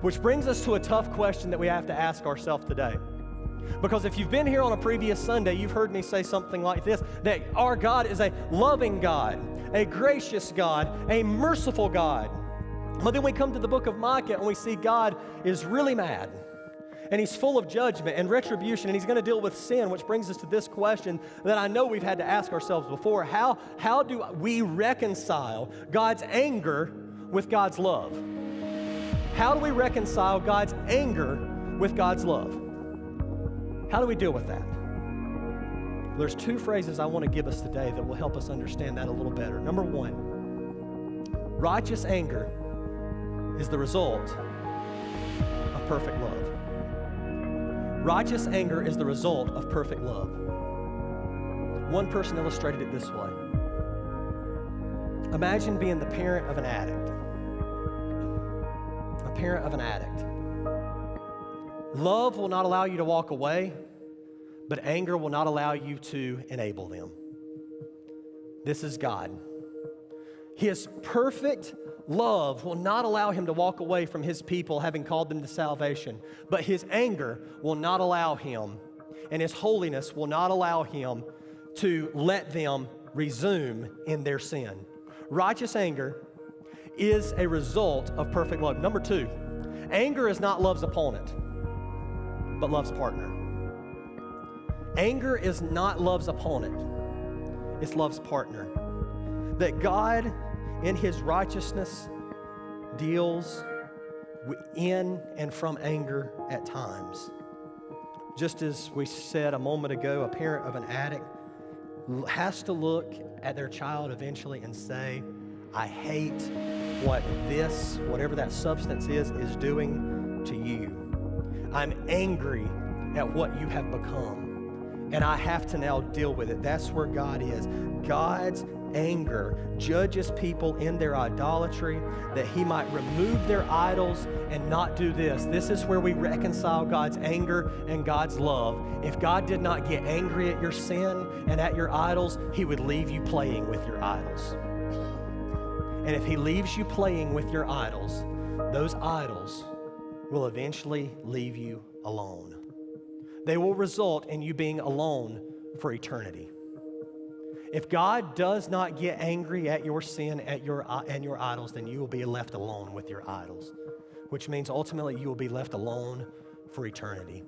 Which brings us to a tough question that we have to ask ourselves today. Because if you've been here on a previous Sunday, you've heard me say something like this, that our God is a loving God, a gracious God, a merciful God. But then we come to the book of Micah and we see God is really mad. And he's full of judgment and retribution, and he's going to deal with sin, which brings us to this question that I know we've had to ask ourselves before. How do we reconcile God's anger with God's love? How do we reconcile God's anger with God's love? How do we deal with that? There's two phrases I want to give us today that will help us understand that a little better. Number one, righteous anger is the result of perfect love. Righteous anger is the result of perfect love. One person illustrated it this way. Imagine being the parent of an addict. A parent of an addict. Love will not allow you to walk away, but anger will not allow you to enable them. This is God. His perfect love will not allow him to walk away from his people having called them to salvation, but his anger will not allow him, and his holiness will not allow him to let them resume in their sin. Righteous anger is a result of perfect love. Number two, anger is not love's opponent, but love's partner. Anger is not love's opponent, it's love's partner. That God, in his righteousness, deals in and from anger at times. Just as we said a moment ago, a parent of an addict has to look at their child eventually and say, I hate what this, whatever that substance is doing to you. I'm angry at what you have become, and I have to now deal with it. That's where God is. God's anger judges people in their idolatry, that he might remove their idols and not do this. This is where we reconcile God's anger and God's love. If God did not get angry at your sin and at your idols, he would leave you playing with your idols. And if he leaves you playing with your idols, those idols will eventually leave you alone. They will result in you being alone for eternity. If God does not get angry at your sin and your idols, then you will be left alone with your idols, which means ultimately you will be left alone for eternity.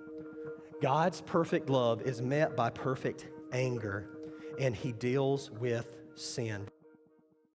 God's perfect love is met by perfect anger, and he deals with sin.